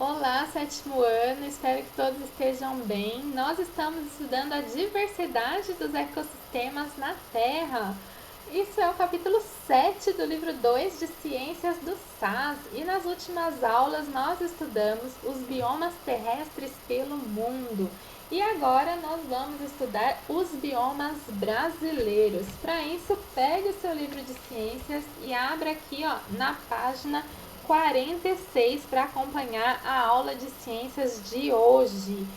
Olá, sétimo ano, espero que todos estejam bem. Nós estamos estudando a diversidade dos ecossistemas na Terra. Isso é o capítulo 7 do livro 2 de Ciências do SAS e nas últimas aulas nós estudamos os biomas terrestres pelo mundo. E agora nós vamos estudar os biomas brasileiros. Para isso, pegue o seu livro de ciências e abra aqui na página 46 para acompanhar a aula de ciências de hoje.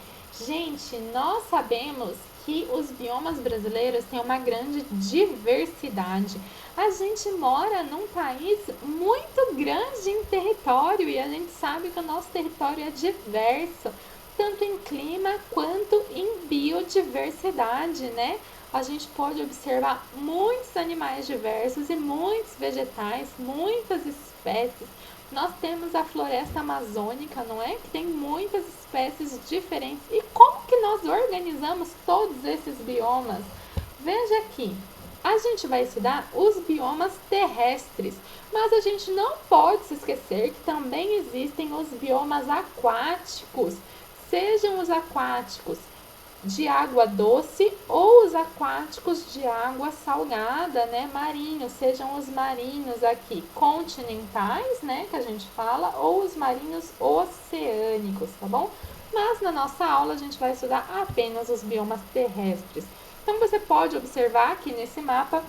Gente, nós sabemos que os biomas brasileiros têm uma grande diversidade. A gente mora num país muito grande em território e a gente sabe que o nosso território é diverso, tanto em clima quanto em biodiversidade, né? A gente pode observar muitos animais diversos e muitos vegetais, muitas espécies. Nós temos a floresta amazônica, não é? Que tem muitas espécies diferentes. E como que nós organizamos todos esses biomas? Veja aqui, a gente vai estudar os biomas terrestres, mas a gente não pode se esquecer que também existem os biomas aquáticos, sejam os aquáticos de água doce ou os aquáticos de água salgada, né, marinhos, sejam os marinhos aqui continentais, né, que a gente fala, ou os marinhos oceânicos, tá bom? Mas na nossa aula a gente vai estudar apenas os biomas terrestres. Então você pode observar aqui nesse mapa,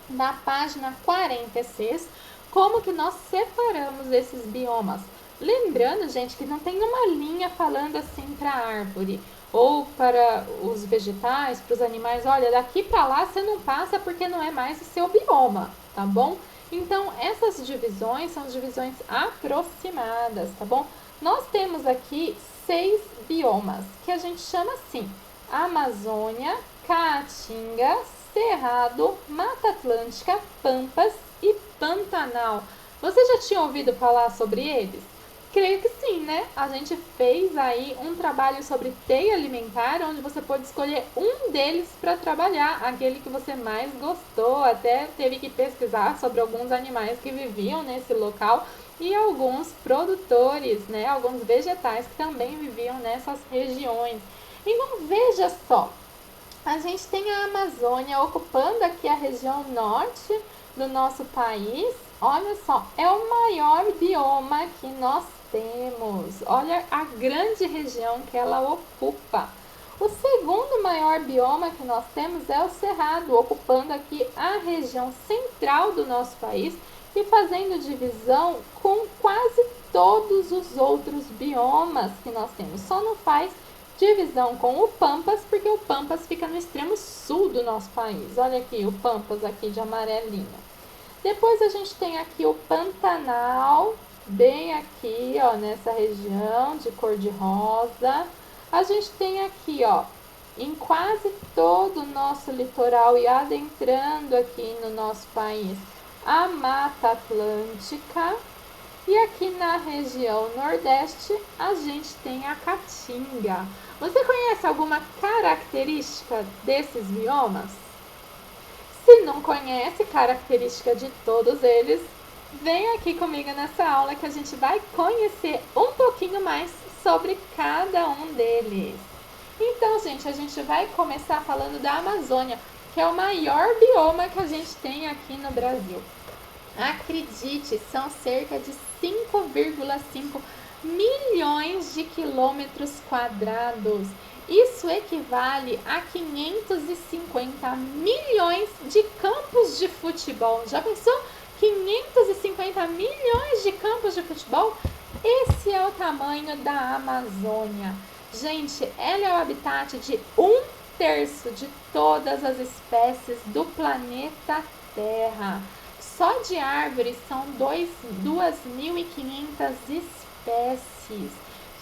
na página 46, como que nós separamos esses biomas. Lembrando, gente, que não tem uma linha falando assim para a árvore ou para os vegetais, para os animais, olha, daqui para lá você não passa porque não é mais o seu bioma, tá bom? Então, essas divisões são divisões aproximadas, tá bom? Nós temos aqui 6 biomas, que a gente chama assim: Amazônia, Caatinga, Cerrado, Mata Atlântica, Pampas e Pantanal. Você já tinha ouvido falar sobre eles? Creio que sim, né? A gente fez aí um trabalho sobre teia alimentar, onde você pode escolher um deles para trabalhar, aquele que você mais gostou. Até teve que pesquisar sobre alguns animais que viviam nesse local e alguns produtores, né? Alguns vegetais que também viviam nessas regiões. Então veja só, a gente tem a Amazônia ocupando aqui a região norte do nosso país. Olha só, é o maior bioma que nós temos. Olha a grande região que ela ocupa. O segundo maior bioma que nós temos é o Cerrado, ocupando aqui a região central do nosso país e fazendo divisão com quase todos os outros biomas que nós temos. Só não faz divisão com o Pampas, porque o Pampas fica no extremo sul do nosso país. Olha aqui o Pampas aqui de amarelinho. Depois a gente tem aqui o Pantanal, bem aqui, ó, nessa região de cor de rosa. A gente tem aqui, ó, em quase todo o nosso litoral e adentrando aqui no nosso país, a Mata Atlântica. E aqui na região nordeste, a gente tem a Caatinga. Você conhece alguma característica desses biomas? Se não conhece característica de todos eles, vem aqui comigo nessa aula que a gente vai conhecer um pouquinho mais sobre cada um deles. Então, gente, a gente vai começar falando da Amazônia, que é o maior bioma que a gente tem aqui no Brasil. Acredite, são cerca de 5,5 milhões de quilômetros quadrados. Isso equivale a 550 milhões de campos de futebol. Já pensou? 550 milhões de campos de futebol? Esse é o tamanho da Amazônia. Gente, ela é o habitat de 1/3 de todas as espécies do planeta Terra. Só de árvores são 2.500 espécies.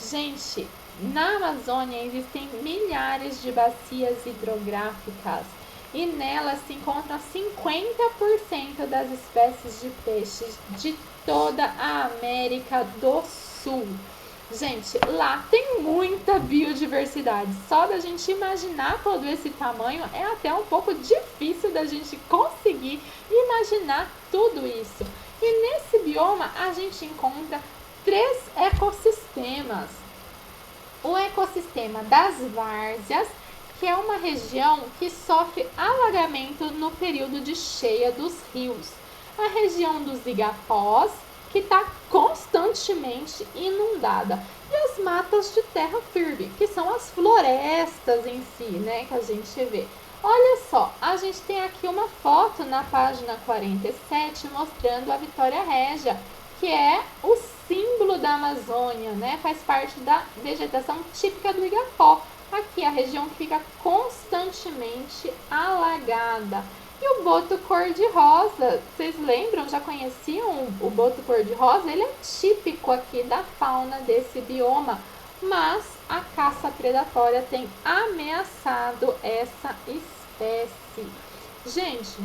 Gente, na Amazônia existem milhares de bacias hidrográficas e nelas se encontram 50% das espécies de peixes de toda a América do Sul. Gente, lá tem muita biodiversidade. Só da gente imaginar todo esse tamanho é até um pouco difícil da gente conseguir imaginar tudo isso. E nesse bioma a gente encontra 3 ecossistemas. indígenas. O ecossistema das várzeas, que é uma região que sofre alagamento no período de cheia dos rios. A região dos igapós, que está constantemente inundada. E as matas de terra firme, que são as florestas em si, né, que a gente vê. Olha só, a gente tem aqui uma foto na página 47 mostrando a Vitória Régia, que é o símbolo da Amazônia, né? Faz parte da vegetação típica do Igapó. Aqui a região que fica constantemente alagada. E o boto cor-de-rosa, vocês lembram? Já conheciam o boto cor-de-rosa? Ele é típico aqui da fauna desse bioma, mas a caça predatória tem ameaçado essa espécie. Gente,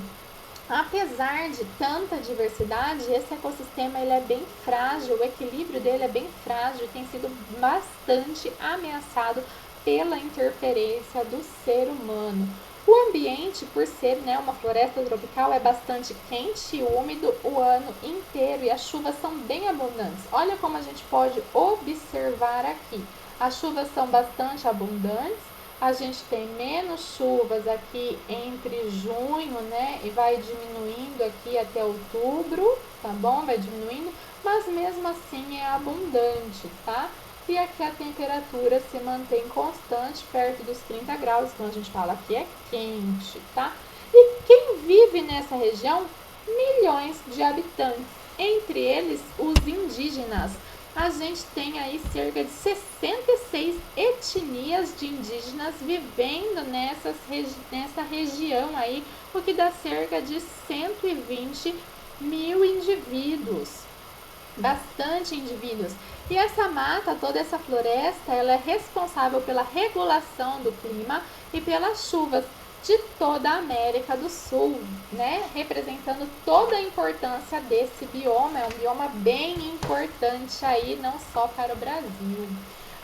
apesar de tanta diversidade, esse ecossistema ele é bem frágil, o equilíbrio dele é bem frágil e tem sido bastante ameaçado pela interferência do ser humano. O ambiente, por ser, né, uma floresta tropical, é bastante quente e úmido o ano inteiro e as chuvas são bem abundantes. Olha como a gente pode observar aqui. As chuvas são bastante abundantes, a gente tem menos chuvas aqui entre junho, né, e vai diminuindo aqui até outubro, tá bom? Vai diminuindo, mas mesmo assim é abundante, tá? E aqui a temperatura se mantém constante, perto dos 30 graus, então a gente fala que é quente, tá? E quem vive nessa região? Milhões de habitantes, entre eles os indígenas. A gente tem aí cerca de 66 etnias de indígenas vivendo nessa região aí, o que dá cerca de 120 mil indivíduos. Bastante indivíduos. E essa mata, toda essa floresta, ela é responsável pela regulação do clima e pelas chuvas de toda a América do Sul, né? Representando toda a importância desse bioma. É um bioma bem importante aí, não só para o Brasil.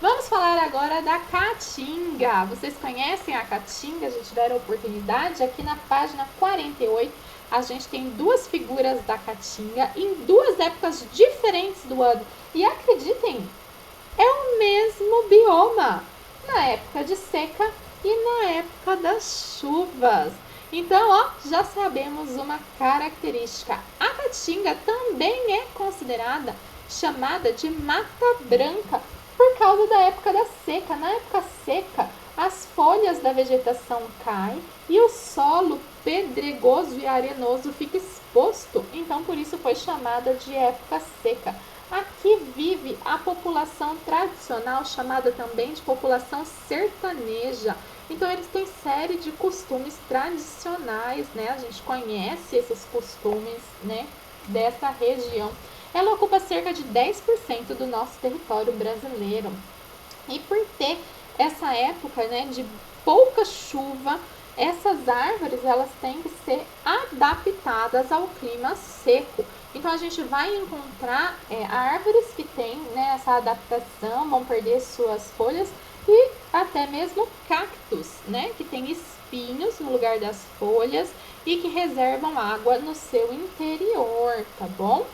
Vamos falar agora da caatinga. Vocês conhecem a caatinga? Já tiveram oportunidade? Aqui na página 48, a gente tem duas figuras da caatinga em duas épocas diferentes do ano. E acreditem, é o mesmo bioma, na época de seca e na época das chuvas. Então, ó, já sabemos uma característica. A caatinga também é chamada de mata branca por causa da época da seca. Na época seca, as folhas da vegetação caem e o solo pedregoso e arenoso fica exposto. Então, por isso foi chamada de época seca. Aqui vive a população tradicional, chamada também de população sertaneja. Então, eles têm série de costumes tradicionais, né? A gente conhece esses costumes, né, dessa região. Ela ocupa cerca de 10% do nosso território brasileiro. E por ter essa época, né, de pouca chuva, essas árvores elas têm que ser adaptadas ao clima seco. Então a gente vai encontrar árvores que têm, né, essa adaptação, vão perder suas folhas, e até mesmo cactos, né, que tem espinhos no lugar das folhas e que reservam água no seu interior, tá bom?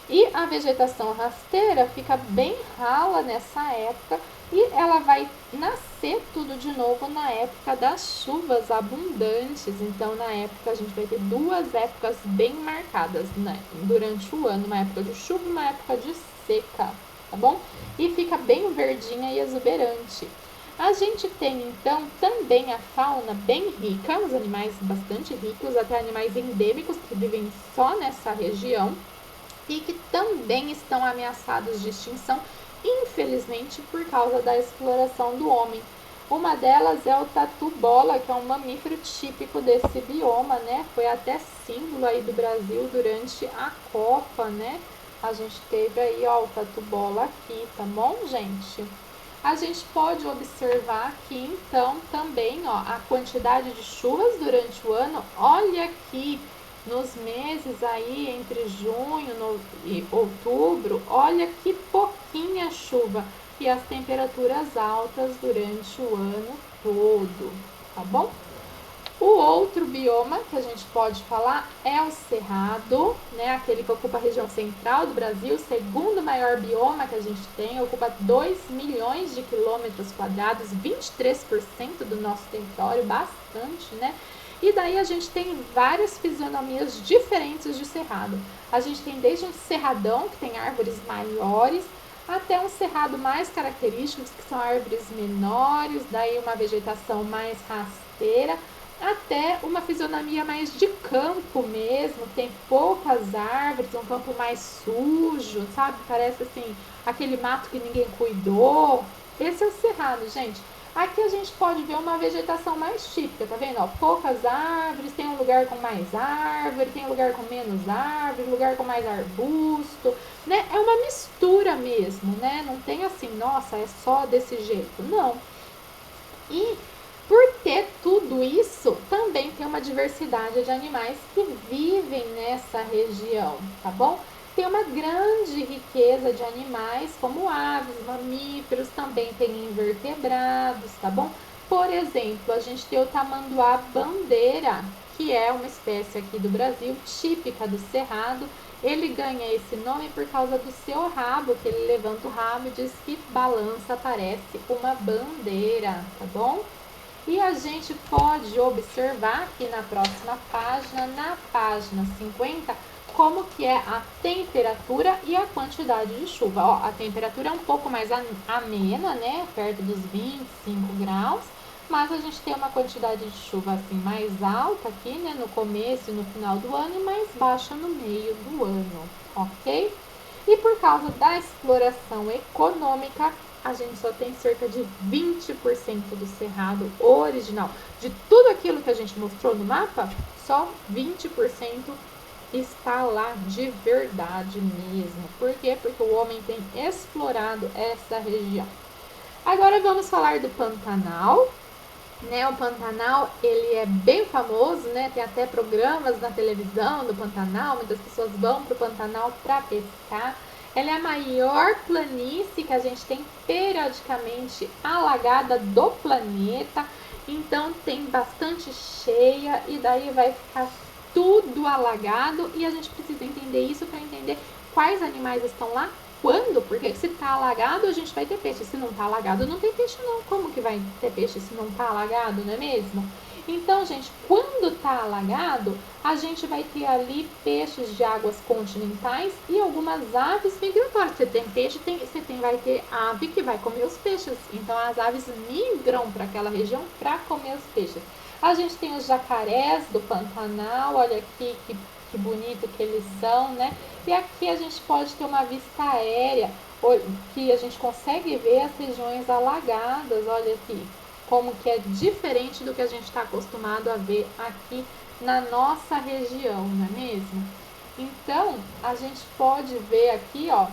E a vegetação rasteira fica bem rala nessa época e ela vai nascer tudo de novo na época das chuvas abundantes. Então, na época, a gente vai ter duas épocas bem marcadas, né, durante o ano, uma época de chuva e uma época de seca, tá bom? E fica bem verdinha e exuberante. A gente tem, então, também a fauna bem rica, os animais bastante ricos, até animais endêmicos que vivem só nessa região e que também estão ameaçados de extinção, infelizmente, por causa da exploração do homem. Uma delas é o tatu-bola, que é um mamífero típico desse bioma, né? Foi até símbolo aí do Brasil durante a Copa, né? A gente teve aí, ó, o tatu-bola aqui, tá bom, gente? A gente pode observar aqui, então, também, ó, a quantidade de chuvas durante o ano. Olha aqui, nos meses aí entre junho e outubro, olha que pouquinha chuva e as temperaturas altas durante o ano todo, tá bom? O outro bioma que a gente pode falar é o cerrado, né? Aquele que ocupa a região central do Brasil, o segundo maior bioma que a gente tem, ocupa 2 milhões de quilômetros quadrados, 23% do nosso território, bastante, né? E daí a gente tem várias fisionomias diferentes de cerrado. A gente tem desde um cerradão, que tem árvores maiores, até um cerrado mais característico, que são árvores menores, daí uma vegetação mais rasteira, até uma fisionomia mais de campo mesmo, tem poucas árvores, um campo mais sujo, sabe? Parece assim, aquele mato que ninguém cuidou. Esse é o cerrado, gente. Aqui a gente pode ver uma vegetação mais típica, tá vendo? Ó, poucas árvores, tem um lugar com mais árvore, tem um lugar com menos árvore, lugar com mais arbusto, né? É uma mistura mesmo, né? Não tem assim, nossa, é só desse jeito. Não. E por ter tudo isso, também tem uma diversidade de animais que vivem nessa região, tá bom? Tem uma grande riqueza de animais, como aves, mamíferos, também tem invertebrados, tá bom? Por exemplo, a gente tem o tamanduá bandeira, que é uma espécie aqui do Brasil, típica do Cerrado. Ele ganha esse nome por causa do seu rabo, que ele levanta o rabo e diz que balança, parece uma bandeira, tá bom? E a gente pode observar aqui na próxima página, na página 50, como que é a temperatura e a quantidade de chuva. Ó, a temperatura é um pouco mais amena, né? Perto dos 25 graus. Mas a gente tem uma quantidade de chuva assim mais alta aqui, né? No começo e no final do ano e mais baixa no meio do ano, ok? E por causa da exploração econômica, a gente só tem cerca de 20% do cerrado original. De tudo aquilo que a gente mostrou no mapa, só 20% está lá de verdade mesmo. Por quê? Porque o homem tem explorado essa região. Agora vamos falar do Pantanal. Né, o Pantanal, ele é bem famoso, né? Tem até programas na televisão do Pantanal, muitas pessoas vão para o Pantanal para pescar. Ela é a maior planície que a gente tem periodicamente alagada do planeta, então tem bastante cheia e daí vai ficar tudo alagado e a gente precisa entender isso para entender quais animais estão lá, quando, porque se tá alagado a gente vai ter peixe, se não tá alagado não tem peixe não, como que vai ter peixe se não tá alagado, não é mesmo? Então, gente, quando tá alagado, a gente vai ter ali peixes de águas continentais e algumas aves migratórias. Você tem peixe, vai ter ave que vai comer os peixes. Então, as aves migram para aquela região para comer os peixes. A gente tem os jacarés do Pantanal, olha aqui que bonito que eles são, né? E aqui a gente pode ter uma vista aérea, que a gente consegue ver as regiões alagadas, olha aqui, como que é diferente do que a gente está acostumado a ver aqui na nossa região, não é mesmo? Então, a gente pode ver aqui, ó,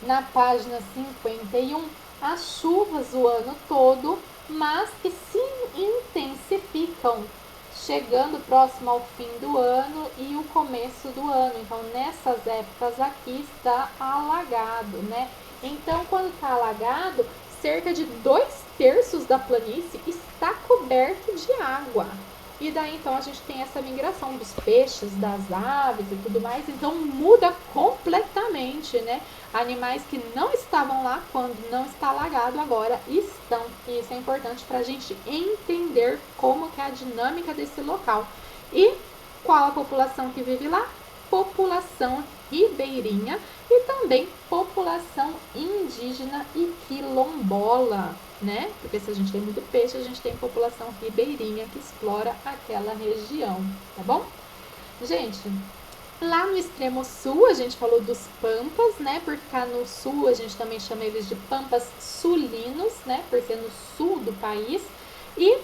na página 51, as chuvas o ano todo, mas que se intensificam chegando próximo ao fim do ano e o começo do ano. Então, nessas épocas aqui está alagado, né? Então, quando está alagado, cerca de 2/3 da planície está coberto de água. E daí, então, a gente tem essa migração dos peixes, das aves e tudo mais. Então, muda completamente, né? Animais que não estavam lá quando não está alagado, agora estão. E isso é importante para a gente entender como que é a dinâmica desse local. E qual a população que vive lá? População ribeirinha e também população indígena e quilombola, né? Porque se a gente tem muito peixe, a gente tem população ribeirinha que explora aquela região, tá bom? Gente, lá no extremo sul, a gente falou dos pampas, né? Porque cá no sul a gente também chama eles de pampas sulinos, né? Por ser no sul do país. E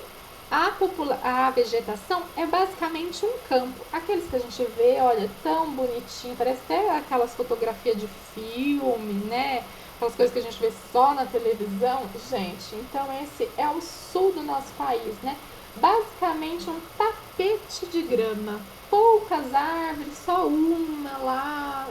a vegetação é basicamente um campo. Aqueles que a gente vê, olha, tão bonitinho, parece até aquelas fotografias de filme, né? Aquelas coisas que a gente vê só na televisão. Gente, então esse é o sul do nosso país, né? Basicamente um tapete de grama. Poucas árvores, só uma lá.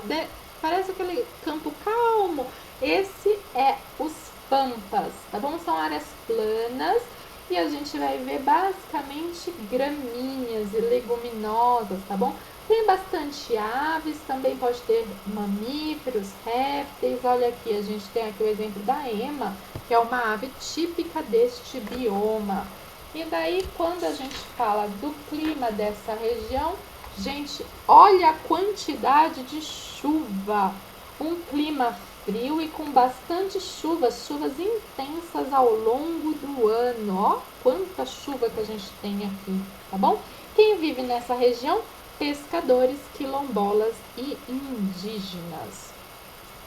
Parece aquele campo calmo. Esse é os pampas, tá bom? São áreas planas e a gente vai ver basicamente gramíneas e leguminosas, tá bom? Tem bastante aves, também pode ter mamíferos, répteis. Olha aqui, a gente tem aqui o exemplo da ema, que é uma ave típica deste bioma. E daí, quando a gente fala do clima dessa região, gente, olha a quantidade de chuva. Um clima frio e com bastante chuvas, chuvas intensas ao longo do ano. Ó, quanta chuva que a gente tem aqui, tá bom? Quem vive nessa região? Pescadores, quilombolas e indígenas.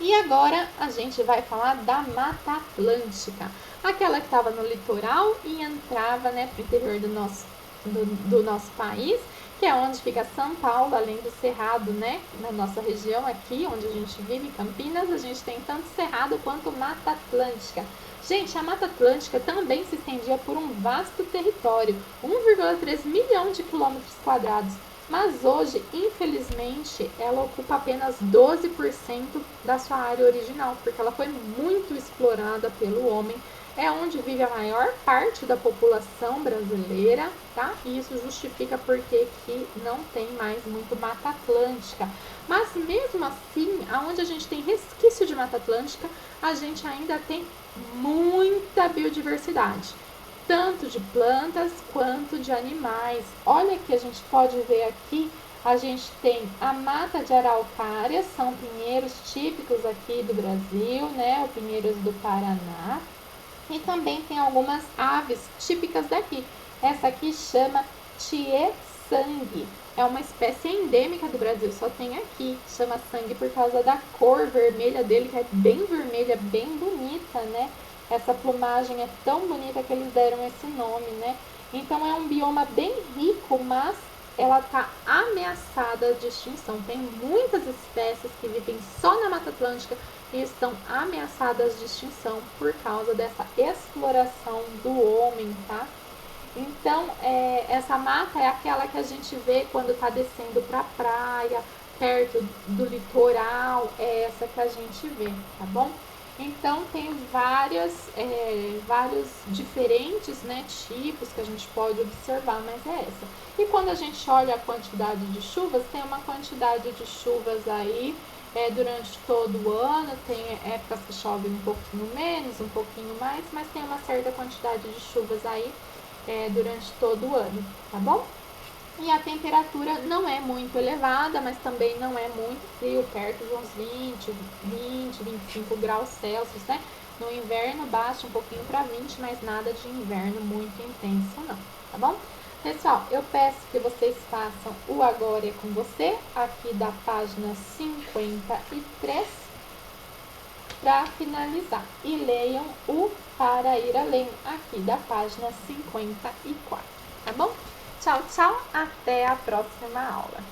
E agora a gente vai falar da Mata Atlântica, aquela que estava no litoral e entrava, né, para o interior do nosso país, que é onde fica São Paulo, além do Cerrado, né? Na nossa região aqui, onde a gente vive, em Campinas, a gente tem tanto Cerrado quanto Mata Atlântica. Gente, a Mata Atlântica também se estendia por um vasto território, 1,3 milhão de quilômetros quadrados, mas hoje, infelizmente, ela ocupa apenas 12% da sua área original, porque ela foi muito explorada pelo homem. É onde vive a maior parte da população brasileira, tá? E isso justifica porque que não tem mais muito Mata Atlântica. Mas mesmo assim, aonde a gente tem resquício de Mata Atlântica, a gente ainda tem muita biodiversidade, tanto de plantas quanto de animais. Olha que a gente pode ver aqui, a gente tem a mata de araucária, são pinheiros típicos aqui do Brasil, né? Os pinheiros do Paraná. E também tem algumas aves típicas daqui. Essa aqui chama tietê-sangue. É uma espécie endêmica do Brasil, só tem aqui. Chama sangue por causa da cor vermelha dele, que é bem vermelha, bem bonita, né? Essa plumagem é tão bonita que eles deram esse nome, né? Então é um bioma bem rico, mas ela está ameaçada de extinção. Tem muitas espécies que vivem só na Mata Atlântica e estão ameaçadas de extinção por causa dessa exploração do homem, tá? Então, essa mata é aquela que a gente vê quando está descendo para a praia, perto do litoral, é essa que a gente vê, tá bom? Então, tem vários diferentes, né, tipos que a gente pode observar, mas é essa. E quando a gente olha a quantidade de chuvas, tem uma quantidade de chuvas aí durante todo o ano, tem épocas que chove um pouquinho menos, um pouquinho mais, mas tem uma certa quantidade de chuvas aí durante todo o ano, tá bom? E a temperatura não é muito elevada, mas também não é muito frio, perto de uns 25 graus Celsius, né? No inverno baixa um pouquinho para 20, mas nada de inverno muito intenso não, tá bom? Pessoal, eu peço que vocês façam o Agora é com você, aqui da página 53, para finalizar. E leiam o Para Ir Além, aqui da página 54, tá bom? Tchau, tchau, até a próxima aula.